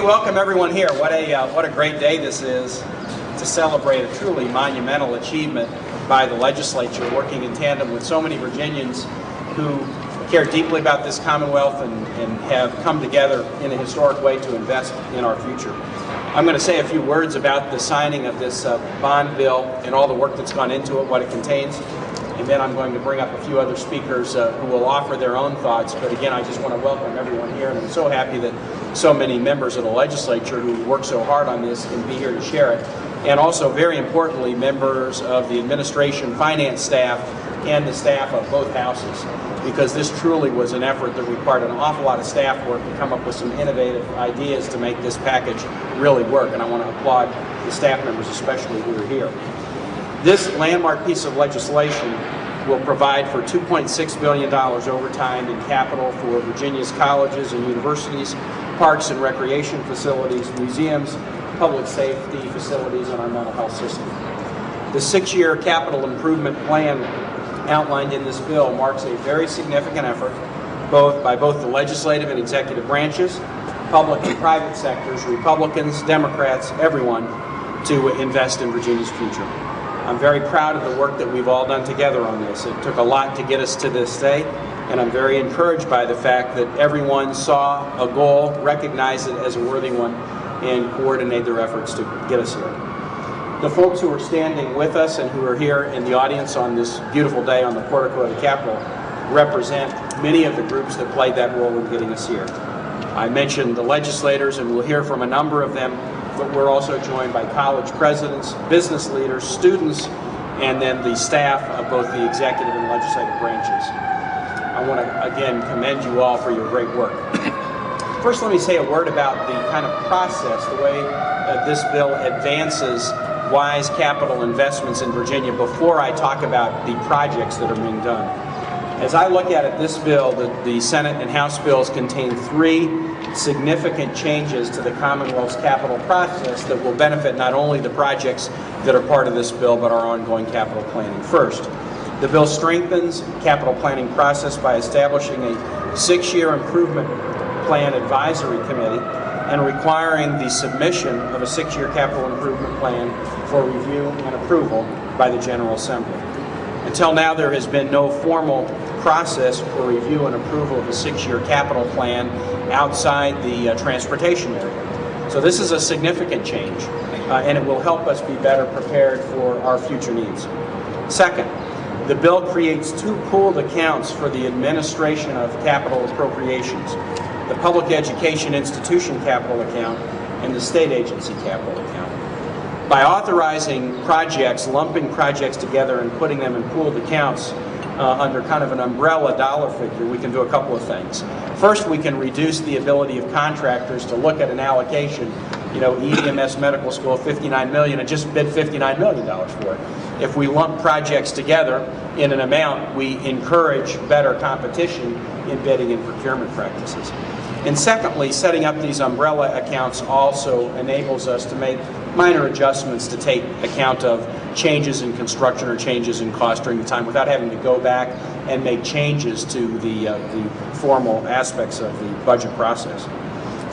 welcome everyone here. What a great day this is to celebrate a truly monumental achievement by the legislature, working in tandem with so many Virginians who care deeply about this Commonwealth and have come together in a historic way to invest in our future. I'm going to say a few words about the signing of this bond bill and all the work that's gone into it, what it contains, and then I'm going to bring up a few other speakers who will offer their own thoughts. But again, I just want to welcome everyone here, and I'm so happy that so many members of the legislature who worked so hard on this can be here to share it. And also, very importantly, members of the administration, finance staff, and the staff of both houses, because this truly was an effort that required an awful lot of staff work to come up with some innovative ideas to make this package really work. And I want to applaud the staff members especially who are here. This landmark piece of legislation will provide for $2.6 billion over time in capital for Virginia's colleges and universities, parks and recreation facilities, museums, public safety facilities, and our mental health system. The 6-year capital improvement plan outlined in this bill marks a very significant effort by both the legislative and executive branches, public and private sectors, Republicans, Democrats, everyone, to invest in Virginia's future. I'm very proud of the work that we've all done together on this. It took a lot to get us to this day, and I'm very encouraged by the fact that everyone saw a goal, recognized it as a worthy one, and coordinated their efforts to get us here. The folks who are standing with us and who are here in the audience on this beautiful day on the portico of the Capitol represent many of the groups that played that role in getting us here. I mentioned the legislators, and we'll hear from a number of them, but we're also joined by college presidents, business leaders, students, and then the staff of both the executive and legislative branches. I want to again commend you all for your great work. First, let me say a word about the kind of process, the way this bill advances wise capital investments in Virginia before I talk about the projects that are being done. As I look at it, this bill, the Senate and House bills contain 3 significant changes to the Commonwealth's capital process that will benefit not only the projects that are part of this bill, but our ongoing capital planning. First, the bill strengthens the capital planning process by establishing a 6-year improvement plan advisory committee and requiring the submission of a 6-year capital improvement plan for review and approval by the General Assembly. Until now, there has been no formal process for review and approval of a 6-year capital plan outside the transportation area. So this is a significant change, and it will help us be better prepared for our future needs. Second, the bill creates 2 pooled accounts for the administration of capital appropriations: the Public Education Institution Capital Account and the State Agency Capital Account. By authorizing projects, lumping projects together and putting them in pooled accounts under kind of an umbrella dollar figure, we can do a couple of things. First, we can reduce the ability of contractors to look at an allocation, EDMS Medical School, $59 million, and just bid $59 million for it. If we lump projects together in an amount, we encourage better competition in bidding and procurement practices. And secondly, setting up these umbrella accounts also enables us to make minor adjustments to take account of changes in construction or changes in cost during the time without having to go back and make changes to the formal aspects of the budget process.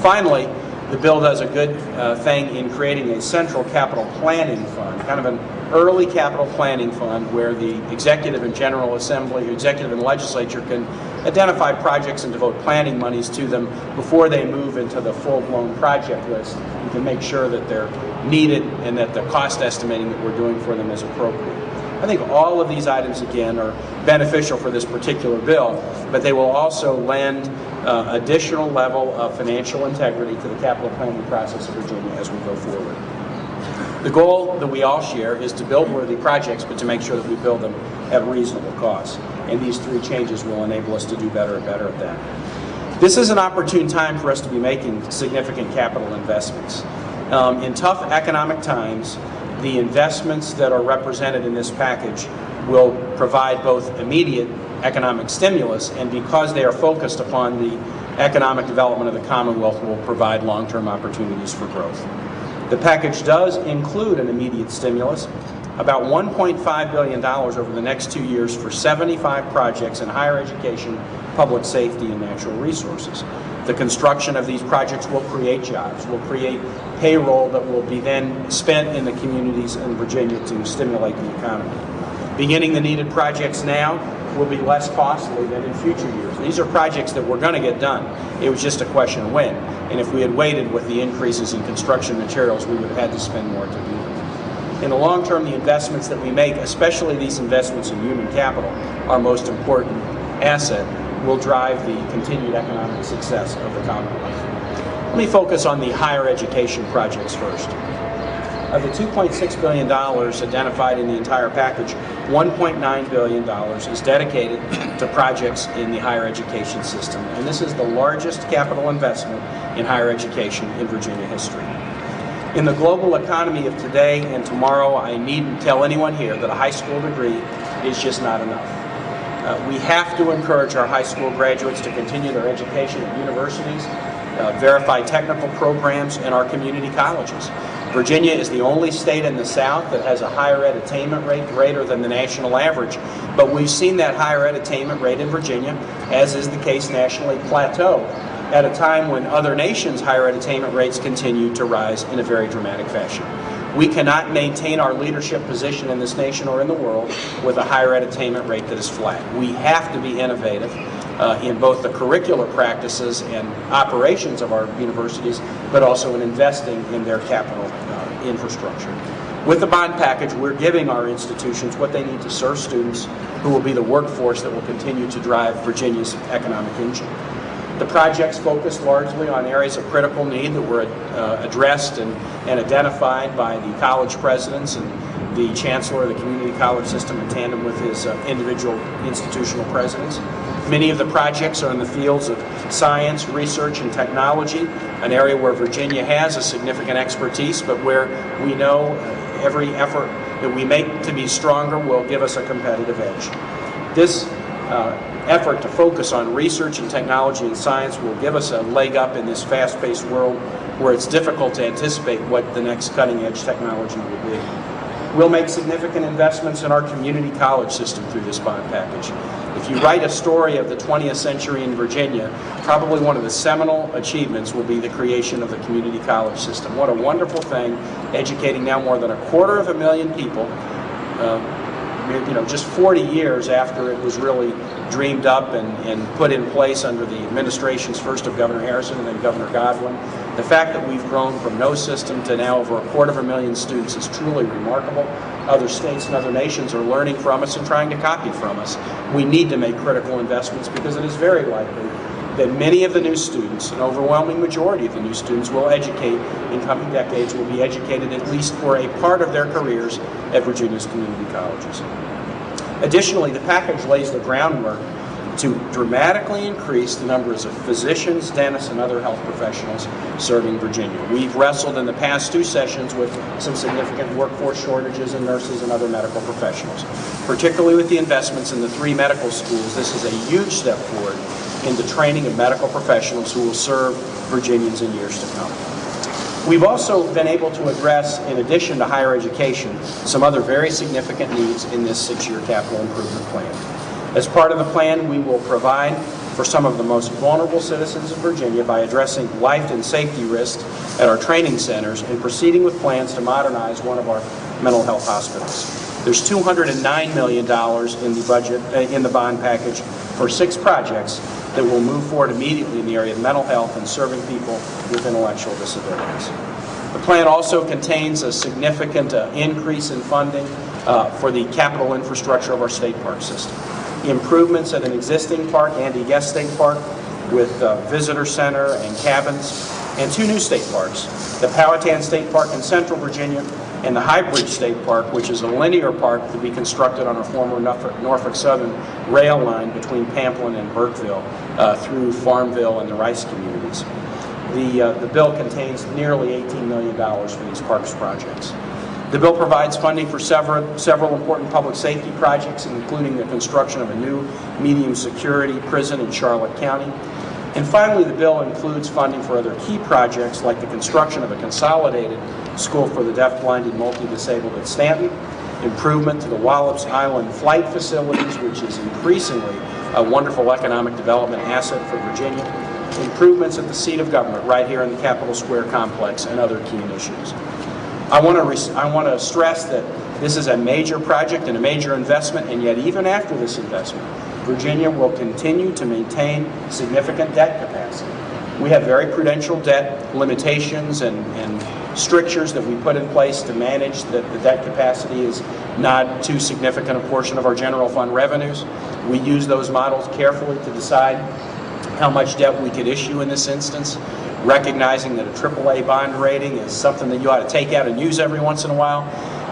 Finally, the bill does a good thing in creating a central capital planning fund, kind of an early capital planning fund where the executive and general assembly, executive and legislature can identify projects and devote planning monies to them before they move into the full-blown project list. You can make sure that they're needed and that the cost estimating that we're doing for them is appropriate. I think all of these items, again, are beneficial for this particular bill, but they will also lend additional level of financial integrity to the capital planning process of Virginia as we go forward. The goal that we all share is to build worthy projects, but to make sure that we build them at reasonable costs. And these 3 changes will enable us to do better and better at that. This is an opportune time for us to be making significant capital investments. In tough economic times, the investments that are represented in this package will provide both immediate economic stimulus, and because they are focused upon the economic development of the Commonwealth, will provide long-term opportunities for growth. The package does include an immediate stimulus, about $1.5 billion over the next 2 years for 75 projects in higher education, public safety, and natural resources. The construction of these projects will create jobs, will create payroll that will be then spent in the communities in Virginia to stimulate the economy. Beginning the needed projects now will be less costly than in future years. These are projects that we're going to get done. It was just a question of when. And if we had waited with the increases in construction materials, we would have had to spend more to do them. In the long term, the investments that we make, especially these investments in human capital, our most important asset, will drive the continued economic success of the Commonwealth. Let me focus on the higher education projects first. Of the $2.6 billion identified in the entire package, $1.9 billion is dedicated to projects in the higher education system. And this is the largest capital investment in higher education in Virginia history. In the global economy of today and tomorrow, I needn't tell anyone here that a high school degree is just not enough. We have to encourage our high school graduates to continue their education at universities, verify technical programs in our community colleges. Virginia is the only state in the South that has a higher ed attainment rate greater than the national average, but we've seen that higher ed attainment rate in Virginia, as is the case nationally, plateau at a time when other nations' higher ed attainment rates continue to rise in a very dramatic fashion. We cannot maintain our leadership position in this nation or in the world with a higher ed attainment rate that is flat. We have to be innovative in both the curricular practices and operations of our universities, but also in investing in their capital infrastructure. With the bond package, we're giving our institutions what they need to serve students who will be the workforce that will continue to drive Virginia's economic engine. The projects focus largely on areas of critical need that were addressed and identified by the college presidents and the chancellor of the community college system in tandem with his individual institutional presidents. Many of the projects are in the fields of science, research, and technology, an area where Virginia has a significant expertise, but where we know every effort that we make to be stronger will give us a competitive edge. This effort to focus on research and technology and science will give us a leg up in this fast-paced world where it's difficult to anticipate what the next cutting-edge technology will be. We'll make significant investments in our community college system through this bond package. If you write a story of the 20th century in Virginia, probably one of the seminal achievements will be the creation of the community college system. What a wonderful thing, educating now more than 250,000 people, just 40 years after it was really dreamed up and put in place under the administrations first of Governor Harrison and then Governor Godwin. The fact that we've grown from no system to now over 250,000 students is truly remarkable. Other states and other nations are learning from us and trying to copy from us. We need to make critical investments because it is very likely that many of the new students, an overwhelming majority of the new students will educate in coming decades, will be educated at least for a part of their careers at Virginia's community colleges. Additionally, the package lays the groundwork to dramatically increase the numbers of physicians, dentists, and other health professionals serving Virginia. We've wrestled in the past 2 sessions with some significant workforce shortages in nurses and other medical professionals. Particularly with the investments in the 3 medical schools, this is a huge step forward in the training of medical professionals who will serve Virginians in years to come. We've also been able to address, in addition to higher education, some other very significant needs in this 6-year capital improvement plan. As part of the plan, we will provide for some of the most vulnerable citizens of Virginia by addressing life and safety risks at our training centers and proceeding with plans to modernize one of our mental health hospitals. There's $209 million in the budget, in the bond package for 6 projects that will move forward immediately in the area of mental health and serving people with intellectual disabilities. The plan also contains a significant increase in funding for the capital infrastructure of our state park system. Improvements at an existing park, Andy Guest State Park, with visitor center and cabins, and 2 new state parks, the Powhatan State Park in Central Virginia and the High Bridge State Park, which is a linear park to be constructed on a former Norfolk Southern rail line between Pamplin and Burkeville through Farmville and the Rice communities. The bill contains nearly $18 million for these parks projects. The bill provides funding for several important public safety projects, including the construction of a new medium security prison in Charlotte County. And finally, the bill includes funding for other key projects like the construction of a consolidated school for the deaf, blind, and multi-disabled at Stanton, improvement to the Wallops Island flight facilities, which is increasingly a wonderful economic development asset for Virginia, improvements at the seat of government right here in the Capitol Square complex, and other key initiatives. I want to stress that this is a major project and a major investment, and yet even after this investment, Virginia will continue to maintain significant debt capacity. We have very prudential debt limitations and strictures that we put in place to manage that the debt capacity is not too significant a portion of our general fund revenues. We use those models carefully to decide how much debt we could issue in this instance, recognizing that a AAA bond rating is something that you ought to take out and use every once in a while,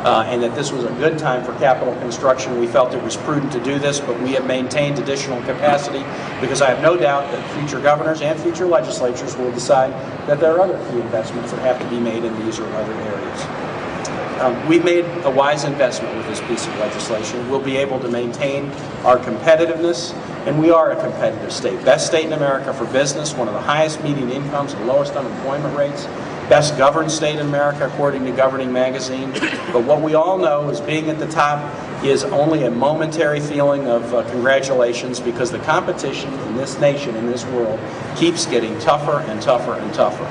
and that this was a good time for capital construction. We felt it was prudent to do this, but we have maintained additional capacity because I have no doubt that future governors and future legislatures will decide that there are other key investments that have to be made in these or other areas. We've made a wise investment with this piece of legislation. We'll be able to maintain our competitiveness, and we are a competitive state. Best state in America for business, one of the highest median incomes and lowest unemployment rates, best governed state in America according to Governing Magazine. But what we all know is being at the top is only a momentary feeling of congratulations, because the competition in this nation, in this world, keeps getting tougher and tougher and tougher.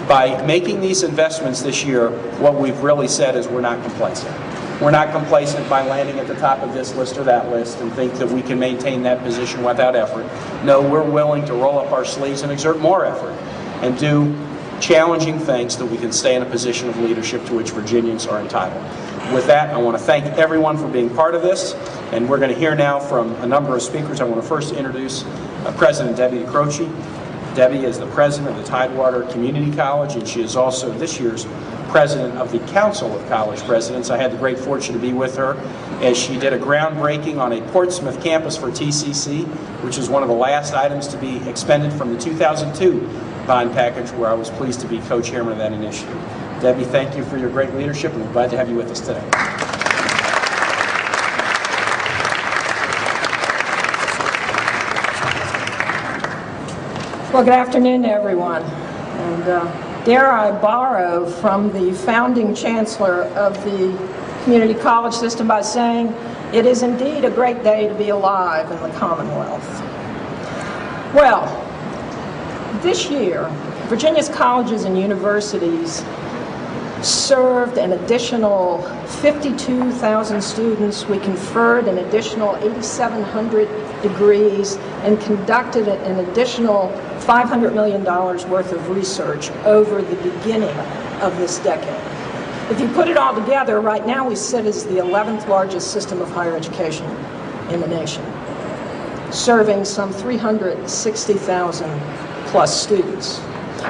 By making these investments this year, what we've really said is we're not complacent. We're not complacent by landing at the top of this list or that list and think that we can maintain that position without effort. No, we're willing to roll up our sleeves and exert more effort and do challenging things so that we can stay in a position of leadership to which Virginians are entitled. With that, I want to thank everyone for being part of this, and we're going to hear now from a number of speakers. I want to first introduce President Debbie DeCroce. Debbie is the president of the Tidewater Community College, and she is also this year's president of the Council of College Presidents. I had the great fortune to be with her as she did a groundbreaking on a Portsmouth campus for TCC, which is one of the last items to be expended from the 2002 bond package, where I was pleased to be co-chairman of that initiative. Debbie, thank you for your great leadership, and we're glad to have you with us today. Well, good afternoon, everyone. And dare I borrow from the founding chancellor of the community college system by saying, it is indeed a great day to be alive in the Commonwealth. Well, this year, Virginia's colleges and universities served an additional 52,000 students. We conferred an additional 8,700 degrees and conducted an additional $500 million worth of research over the beginning of this decade. If you put it all together, right now we sit as the 11th largest system of higher education in the nation, serving some 360,000 plus students.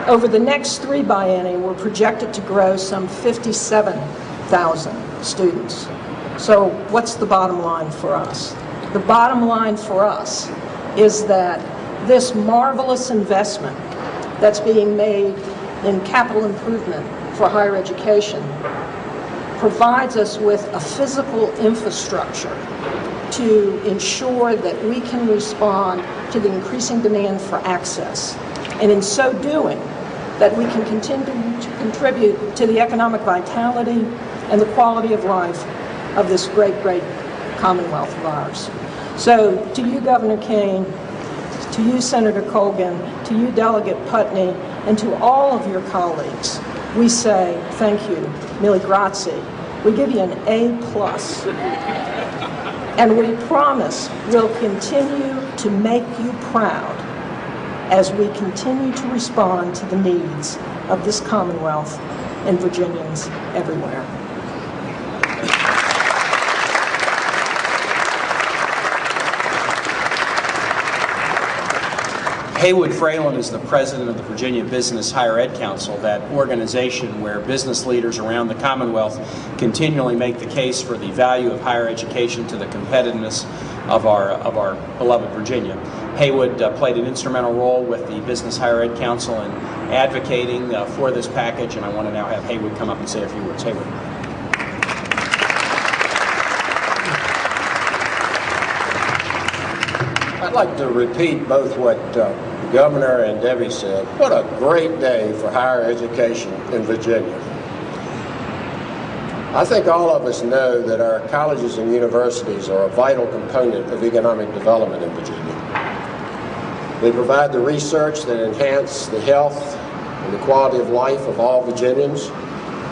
Over the next 3 biennia, we're projected to grow some 57,000 students. So what's the bottom line for us? The bottom line for us is that this marvelous investment that's being made in capital improvement for higher education provides us with a physical infrastructure to ensure that we can respond to the increasing demand for access, and in so doing, that we can continue to contribute to the economic vitality and the quality of life of this great, great Commonwealth of ours. So to you, Governor Kaine, to you, Senator Colgan, to you, Delegate Putney, and to all of your colleagues, we say thank you, mille grazie. We give you an A+. And we promise we'll continue to make you proud as we continue to respond to the needs of this Commonwealth and Virginians everywhere. Haywood Fralin is the president of the Virginia Business Higher Ed Council, that organization where business leaders around the Commonwealth continually make the case for the value of higher education to the competitiveness of our beloved Virginia. Haywood played an instrumental role with the Business Higher Ed Council in advocating for this package, and I want to now have Haywood come up and say a few words. Haywood. I'd like to repeat both what the Governor and Debbie said. What a great day for higher education in Virginia. I think all of us know that our colleges and universities are a vital component of economic development in Virginia. They provide the research that enhance the health and the quality of life of all Virginians.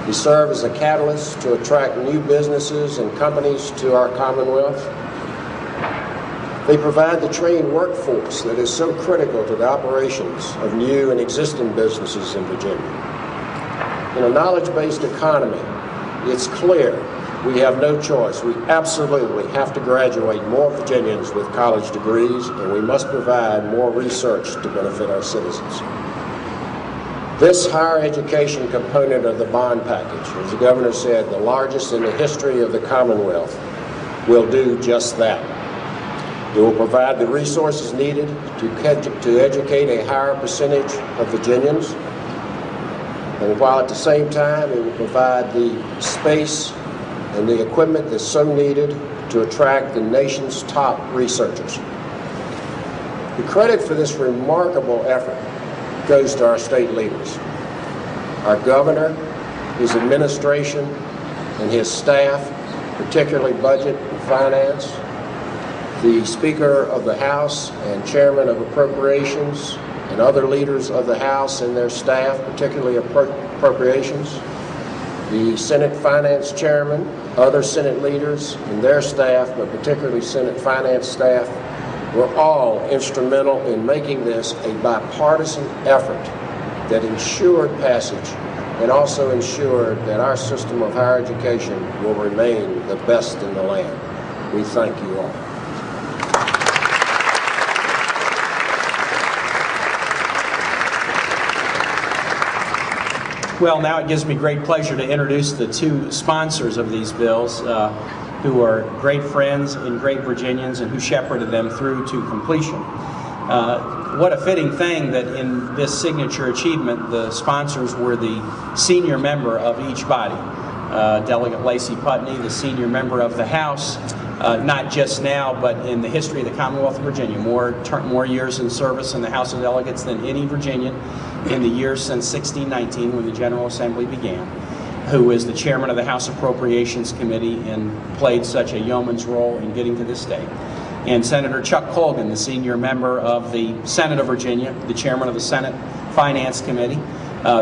They serve as a catalyst to attract new businesses and companies to our Commonwealth. They provide the trained workforce that is so critical to the operations of new and existing businesses in Virginia. In a knowledge-based economy, it's clear we have no choice. We absolutely have to graduate more Virginians with college degrees, and we must provide more research to benefit our citizens. This higher education component of the bond package, as the governor said, the largest in the history of the Commonwealth, will do just that. It will provide the resources needed to educate a higher percentage of Virginians, and while at the same time it will provide the space and the equipment that's so needed to attract the nation's top researchers. The credit for this remarkable effort goes to our state leaders, our governor, his administration, and his staff, particularly budget and finance, the Speaker of the House and Chairman of Appropriations, and other leaders of the House and their staff, particularly Appropriations, the Senate Finance Chairman, other Senate leaders and their staff, but particularly Senate Finance staff, were all instrumental in making this a bipartisan effort that ensured passage and also ensured that our system of higher education will remain the best in the land. We thank you all. Well, now it gives me great pleasure to introduce the two sponsors of these bills, who are great friends and great Virginians and who shepherded them through to completion. What a fitting thing that in this signature achievement, the sponsors were the senior member of each body. Delegate Lacey Putney, the senior member of the House, not just now, but in the history of the Commonwealth of Virginia, more years in service in the House of Delegates than any Virginian in the years since 1619 when the General Assembly began, who is the chairman of the House Appropriations Committee and played such a yeoman's role in getting to this day. And Senator Chuck Colgan, the senior member of the Senate of Virginia, the chairman of the Senate Finance Committee.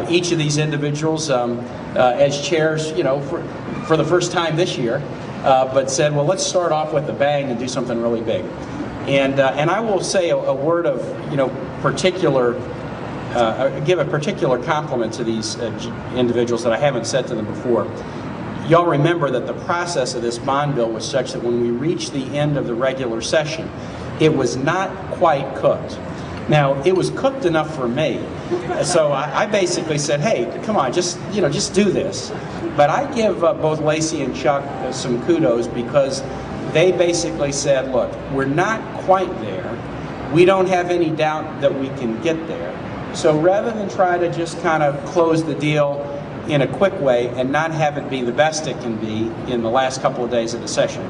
Each of these individuals, as chairs, for the first time this year, but said, well, let's start off with a bang and do something really big. And I will say a word of, give a particular compliment to these individuals that I haven't said to them before. Y'all remember that the process of this bond bill was such that when we reached the end of the regular session, it was not quite cooked. Now, it was cooked enough for me, so I basically said, hey, come on, just do this. But I give both Lacey and Chuck some kudos because they basically said, look, we're not quite there. We don't have any doubt that we can get there. So rather than try to just kind of close the deal in a quick way and not have it be the best it can be in the last couple of days of the session,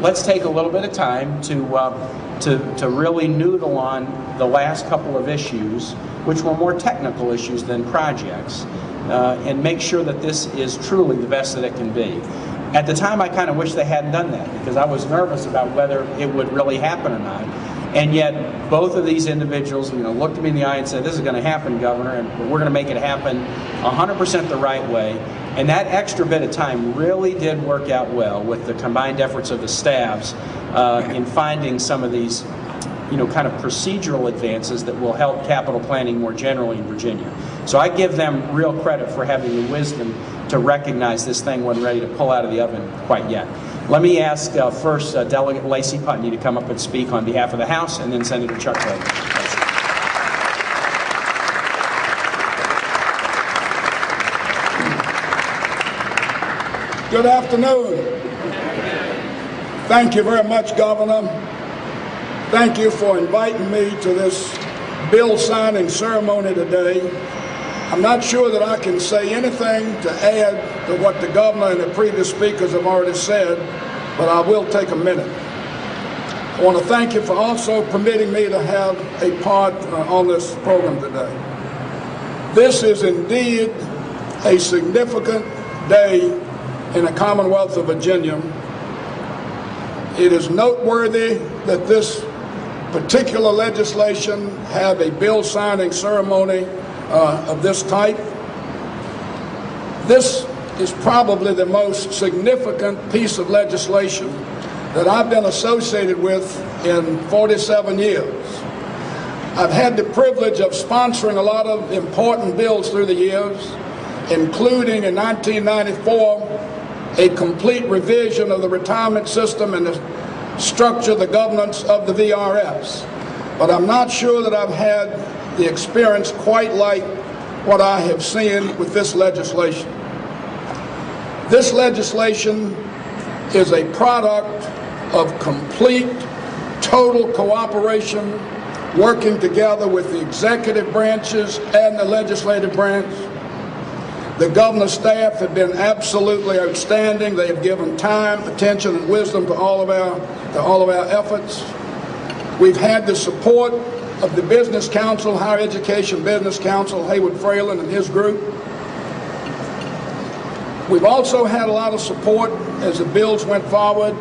let's take a little bit of time to really noodle on the last couple of issues, which were more technical issues than projects, and make sure that this is truly the best that it can be. At the time, I kind of wish they hadn't done that because I was nervous about whether it would really happen or not. And yet, both of these individuals, looked at me in the eye and said, this is going to happen, Governor, and we're going to make it happen 100% the right way. And that extra bit of time really did work out well with the combined efforts of the staffs in finding some of these, kind of procedural advances that will help capital planning more generally in Virginia. So I give them real credit for having the wisdom to recognize this thing wasn't ready to pull out of the oven quite yet. Let me ask first Delegate Lacey Putney to come up and speak on behalf of the House, and then Senator Chuck Colgan. Good afternoon. Thank you very much, Governor. Thank you for inviting me to this bill signing ceremony today. I'm not sure that I can say anything to add to what the governor and the previous speakers have already said, but I will take a minute. I want to thank you for also permitting me to have a part on this program today. This is indeed a significant day in the Commonwealth of Virginia. It is noteworthy that this particular legislation have a bill signing ceremony of this type. This is probably the most significant piece of legislation that I've been associated with in 47 years. I've had the privilege of sponsoring a lot of important bills through the years, including in 1994, a complete revision of the retirement system and the structure, the governance of the VRS. But I'm not sure that I've had the experience quite like what I have seen with this legislation. This legislation is a product of complete, total cooperation, working together with the executive branches and the legislative branch. The governor's staff have been absolutely outstanding. They have given time, attention, and wisdom to all of our efforts. We've had the support of the Business Council, Higher Education Business Council, Haywood Fralin and his group. We've also had a lot of support as the bills went forward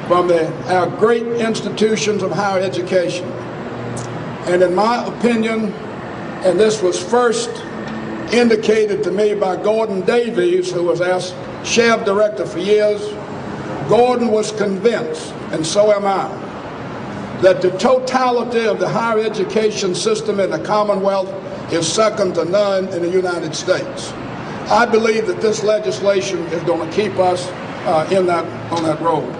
from our great institutions of higher education. And in my opinion, and this was first indicated to me by Gordon Davies, who was our SHEV director for years, Gordon was convinced, and so am I, that the totality of the higher education system in the Commonwealth is second to none in the United States. I believe that this legislation is going to keep us on that road.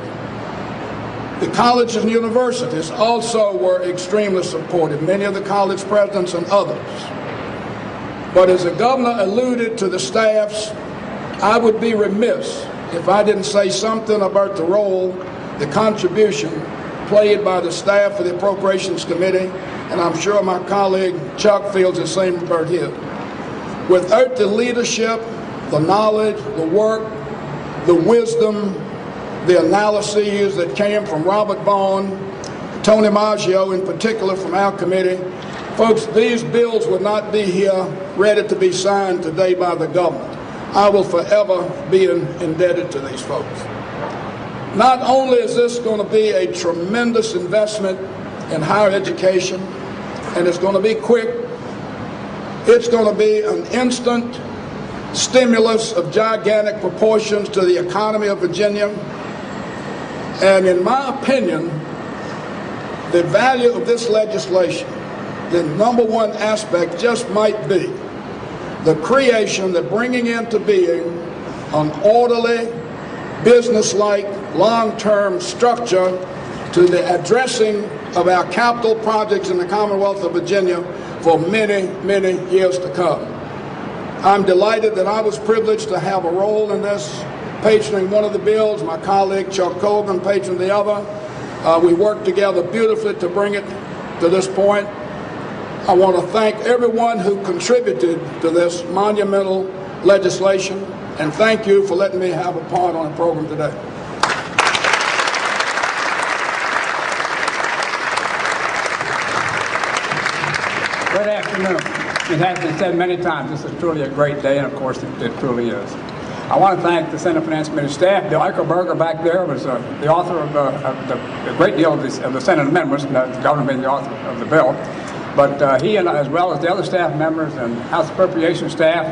The colleges and universities also were extremely supportive, many of the college presidents and others. But as the governor alluded to the staffs, I would be remiss if I didn't say something about the role, the contribution played by the staff of the Appropriations Committee, and I'm sure my colleague Chuck feels the same about his. Without the leadership, the knowledge, the work, the wisdom, the analyses that came from Robert Vaughn, Tony Maggio in particular from our committee, folks, these bills would not be here ready to be signed today by the governor. I will forever be indebted to these folks. Not only is this going to be a tremendous investment in higher education, and it's going to be quick, it's going to be an instant stimulus of gigantic proportions to the economy of Virginia. And in my opinion, the value of this legislation, the number one aspect just might be the creation, the bringing into being an orderly, business-like, long-term structure to the addressing of our capital projects in the Commonwealth of Virginia for many, many years to come. I'm delighted that I was privileged to have a role in this, patroning one of the bills, my colleague Chuck Colgan patroned the other. We worked together beautifully to bring it to this point. I want to thank everyone who contributed to this monumental legislation, and thank you for letting me have a part on the program today. Good afternoon. It has been said many times, this is truly a great day, and of course it truly is. I want to thank the Senate Finance Committee staff. Bill Eichelberger back there was the author of the great deal of the Senate amendments, the governor being the author of the bill. But he, and as well as the other staff members and House Appropriations staff,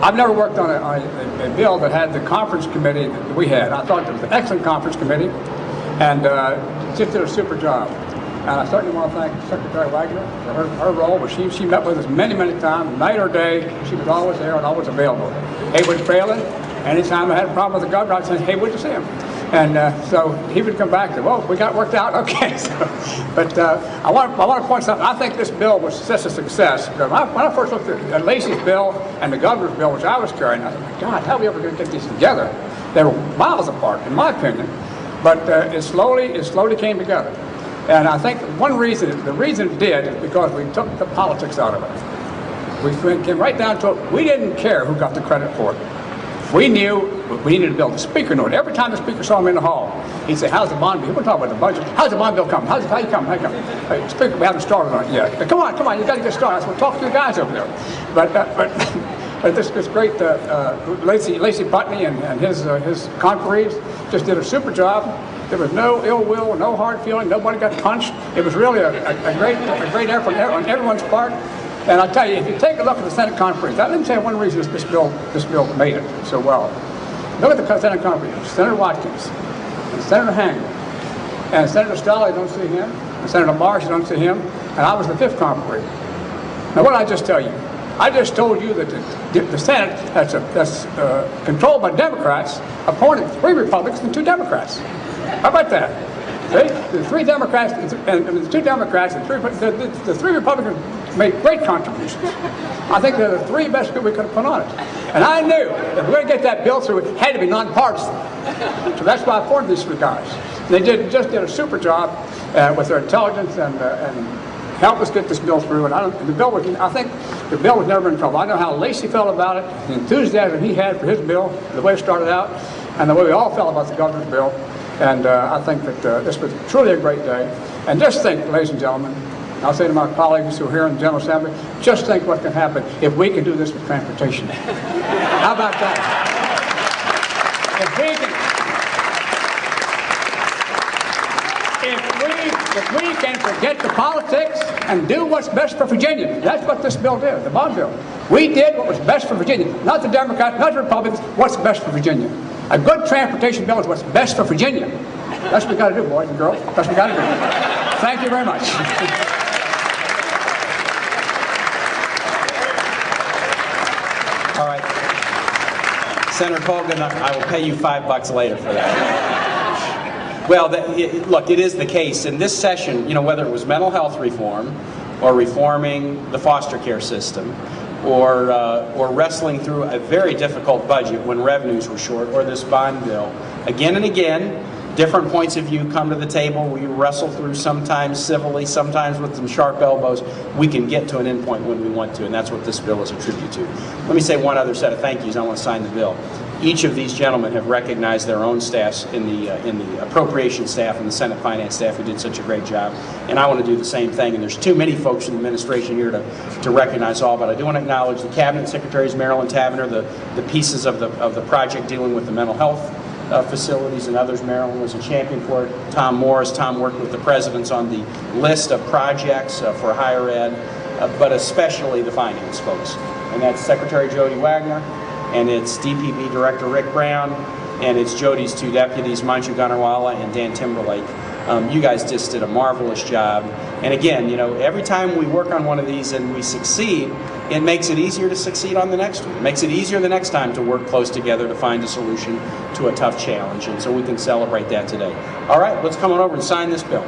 I've never worked on a bill that had the conference committee that we had. I thought it was an excellent conference committee, and just did a super job. And I certainly want to thank Secretary Wagner for her role, where she met with us many, many times, night or day. She was always there and always available. Haywood Fralin, anytime I had a problem with the governor, I'd say, hey, would you see him? And so he would come back and say, well, we got it worked out, okay. But I want to point something. I think this bill was such a success. Because when I first looked at Lacey's bill and the governor's bill, which I was carrying, I said, my God, how are we ever going to get these together? They were miles apart, in my opinion. But it slowly came together. And I think the reason it did is because we took the politics out of it. We came right down to it. We didn't care who got the credit for it. We knew we needed to build. The speaker knew it. Every time the speaker saw him in the hall, he'd say, how's the bond bill? He wouldn't talk about the budget. How's the bond bill coming? How you coming? How you coming? Hey, speaker, we haven't started on it yet. Come on, you got to get started. I said, well, talk to the guys over there. But this great Lacey Putney and his conferees just did a super job. There was no ill will, no hard feeling. Nobody got punched. It was really a great effort on everyone's part. And I'll tell you, if you take a look at the Senate conference, let me tell you one reason this bill made it so well. Look at the Senate conference. Senator Watkins, and Senator Hangle, and Senator Stolle, you don't see him, and Senator Marsh, you don't see him, and I was the fifth conference. Now, what did I just tell you? I just told you that the Senate that's controlled by Democrats appointed 3 Republicans and 2 Democrats. How about that? See? The 3 Democrats and the 2 Democrats and the 3 Republicans made great contributions. I think they're the 3 best people we could have put on it. And I knew if we were going to get that bill through, it had to be nonpartisan. So that's why I formed these 3 guys. They just did a super job with their intelligence and helped us get this bill through. And I think the bill was never in trouble. I know how Lacey felt about it, the enthusiasm he had for his bill, the way it started out, and the way we all felt about the governor's bill. And I think that this was truly a great day. And just think, ladies and gentlemen, I'll say to my colleagues who are here in the General Assembly, just think what can happen if we can do this with transportation. How about that? If we can forget the politics and do what's best for Virginia, that's what this bill did, the bond bill. We did what was best for Virginia, not the Democrats, not the Republicans, what's best for Virginia. A good transportation bill is what's best for Virginia. That's what we got to do, boys and girls. That's what we got to do. Thank you very much. All right. Senator Colgan, I will pay you $5 later for that. Well, look, it is the case. In this session, whether it was mental health reform or reforming the foster care system or wrestling through a very difficult budget when revenues were short, or this bond bill, again and again, different points of view come to the table. We wrestle through, sometimes civilly, sometimes with some sharp elbows. We can get to an end point when we want to, and that's what this bill is a tribute to. Let me say one other set of thank yous. I want to sign the bill. Each of these gentlemen have recognized their own staffs in the appropriation staff and the Senate finance staff who did such a great job, and I want to do the same thing. And there's too many folks in the administration here to recognize all, but I do want to acknowledge the cabinet secretaries, Marilyn Tavenner, the pieces of the project dealing with the mental health facilities and others. Marilyn was a champion for it. Tom Morris. Tom worked with the presidents on the list of projects for higher ed, but especially the finance folks. And that's Secretary Jody Wagner, and it's DPB Director Rick Brown, and it's Jody's 2 deputies, Manju Gunarwala and Dan Timberlake. You guys just did a marvelous job. And again, every time we work on one of these and we succeed, it makes it easier to succeed on the next one. It makes it easier the next time to work close together to find a solution to a tough challenge. And so we can celebrate that today. All right, let's come on over and sign this bill.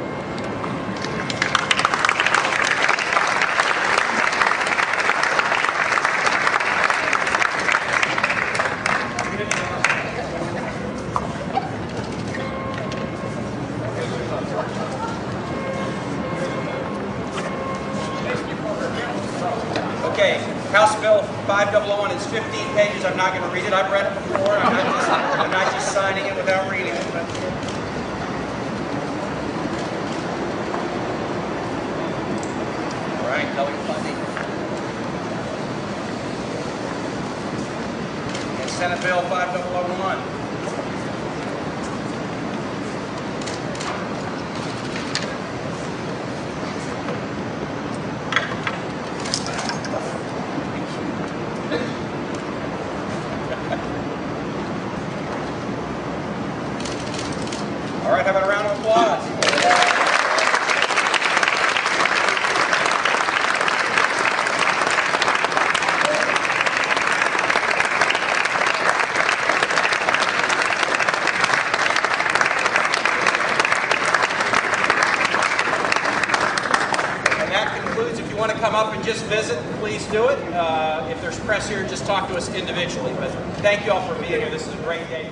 Okay, House Bill 5001 is 15 pages. I'm not going to read it. I've read it before. I'm not just signing it without reading it. All right, Kelly Funding. And Senate Bill 5001. All right, how about a round of applause? And that concludes. If you want to come up and just visit, please do it. If there's press here, just talk to us individually. But thank you all for being here. This is a great day.